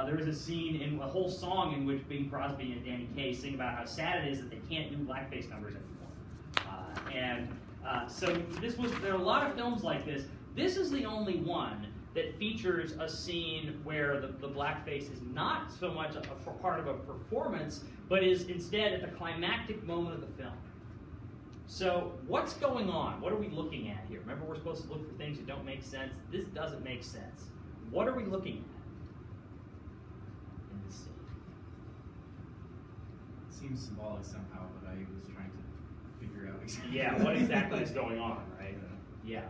There is a scene in a whole song in which Bing Crosby and Danny Kaye sing about how sad it is that they can't do blackface numbers anymore. So there are a lot of films like this. This is the only one that features a scene where the blackface is not so much a part of a performance, but is instead at the climactic moment of the film. So what's going on? What are we looking at here? Remember, we're supposed to look for things that don't make sense. This doesn't make sense. What are we looking at in this scene? It seems symbolic somehow, but I was trying to figure out exactly. Yeah, what exactly is going on, right? Yeah.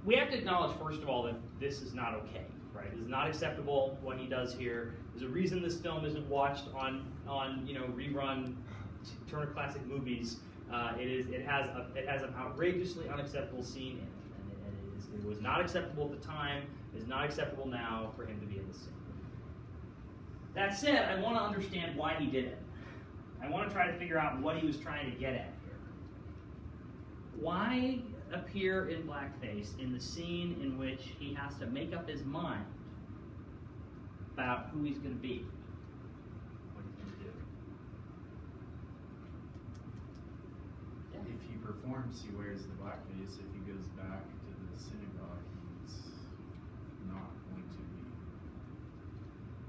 We have to acknowledge, first of all, that this is not okay, right? It is not acceptable what he does here. There's a reason this film isn't watched on rerun Turner Classic Movies. It has an outrageously unacceptable scene in it, and it was not acceptable at the time. It is not acceptable now for him to be in the scene. That said, I want to understand why he did it. I want to try to figure out what he was trying to get at here. Why appear in blackface in the scene in which he has to make up his mind about who he's going to be, what he's going to do? If he performs, he wears the blackface. If he goes back to the synagogue, he's not going to be.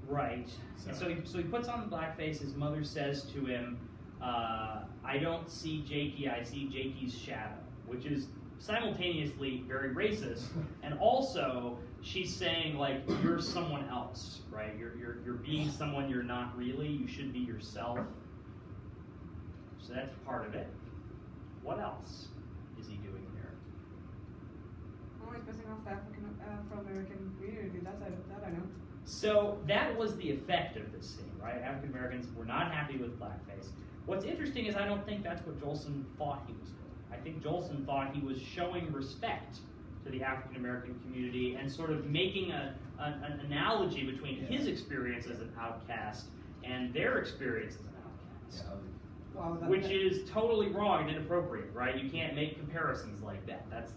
Right. And so he puts on the blackface. His mother says to him, I don't see Jakey, I see Jakey's shadow, which is simultaneously very racist, and also she's saying, like, you're someone else, right? You're being someone you're not really. You should be yourself. So that's part of it. What else is he doing here? Oh, he's pissing off the Afro-American community. That I know. So that was the effect of this scene, right? African Americans were not happy with blackface. What's interesting is I don't think that's what Jolson thought he was doing. I think Jolson thought he was showing respect to the African American community and sort of making an analogy between his experience as an outcast and their experience as an outcast. Which is totally wrong and inappropriate, right? You can't make comparisons like that. That's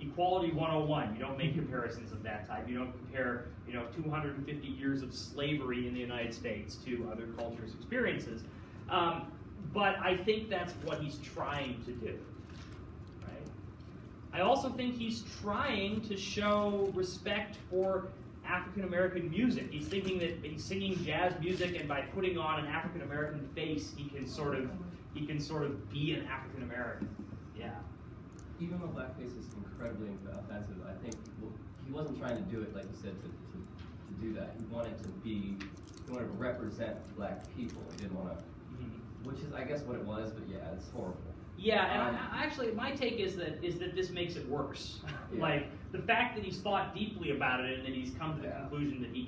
equality 101. You don't make comparisons of that type. You don't compare 250 years of slavery in the United States to other cultures' experiences. But I think that's what he's trying to do, right? I also think he's trying to show respect for African American music. He's thinking that he's singing jazz music, and by putting on an African American face, he can sort of be an African American. Yeah. Even though blackface is incredibly offensive, I think he wasn't trying to do it, like you said, to do that. He wanted to represent black people. He didn't want to, which is, I guess, what it was. But yeah, it's horrible. Yeah, and actually, my take is that this makes it worse. Yeah. Like the fact that he's thought deeply about it and that he's come to the conclusion that he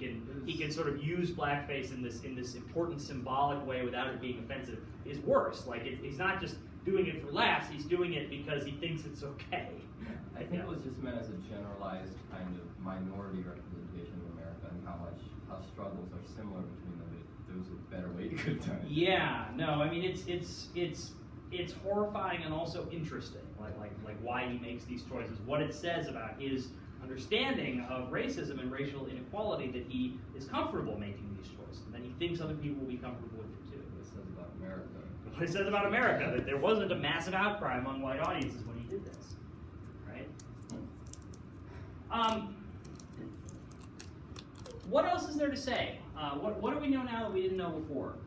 can sort of use blackface in this important symbolic way without it being offensive is worse. Like he's not just doing it for laughs; he's doing it because he thinks it's okay. I think it was just meant as a generalized kind of minority representation of America and how struggles are similar between them. There was a better way to go down. Yeah, no, I mean it's horrifying and also interesting, like why he makes these choices, what it says about his understanding of racism and racial inequality, that he is comfortable making these choices, and that he thinks other people will be comfortable with it too. What it says about America. What it says about America, that there wasn't a massive outcry among white audiences when he did this, right? What else is there to say? What do we know now that we didn't know before?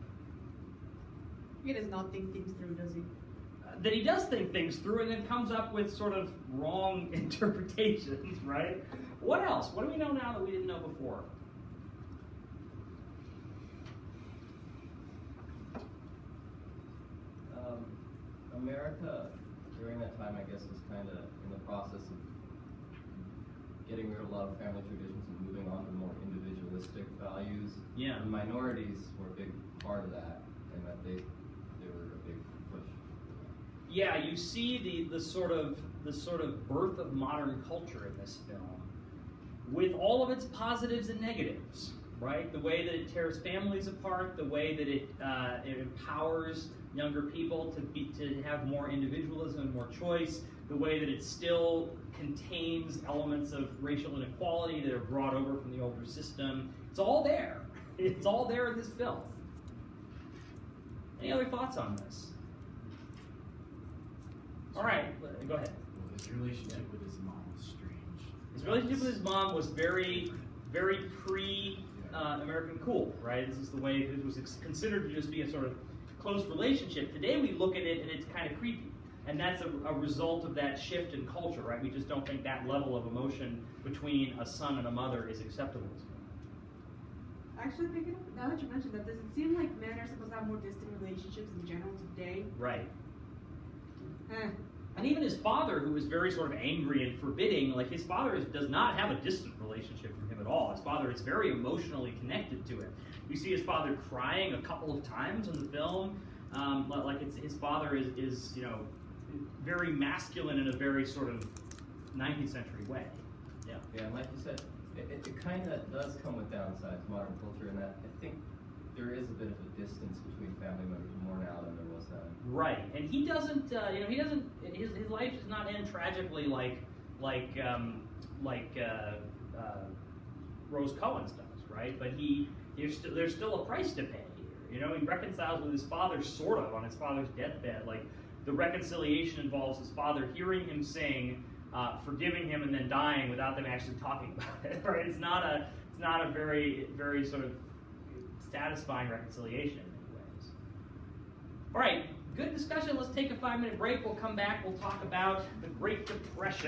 He does not think things through, does he? That he does think things through and then comes up with sort of wrong interpretations, right? What else? What do we know now that we didn't know before? America, during that time, I guess, was kind of in the process of getting rid of a lot of family traditions and moving on to more individualistic values. Yeah. And minorities were a big part of that, and that they were a big push. Yeah, you see the sort of birth of modern culture in this film, with all of its positives and negatives, right? The way that it tears families apart, the way that it empowers younger people to have more individualism and more choice, the way that it still contains elements of racial inequality that are brought over from the older system. It's all there. It's all there in this film. Any other thoughts on this? All right, go ahead. Well, his relationship with his mom was strange. His relationship with his mom was very, very pre-American cool, right? This is the way it was considered to just be a sort of close relationship. Today we look at it and it's kind of creepy. And that's a result of that shift in culture, right? We just don't think that level of emotion between a son and a mother is acceptable. Actually, thinking of, now that you mentioned that, does it seem like men are supposed to have more distant relationships in general today? Right. Eh. And even his father, who was very sort of angry and forbidding, like his father does not have a distant relationship from him at all. His father is very emotionally connected to him. You see his father crying a couple of times in the film, like his father is you know, very masculine in a very sort of 19th century way. Yeah. Yeah, like you said, it kind of does come with downsides, modern culture, in that I think there is a bit of a distance between family members more now than there was then. Right, and he doesn't, you know, he doesn't. His life does not end tragically like Rose Cohen's does, right? But there's still a price to pay here. You know, he reconciles with his father sort of on his father's deathbed. Like the reconciliation involves his father hearing him sing, forgiving him, and then dying without them actually talking about it. Right? It's not a very sort of satisfying reconciliation in many ways. All right, good discussion. Let's take a 5-minute break. We'll come back. We'll talk about the Great Depression.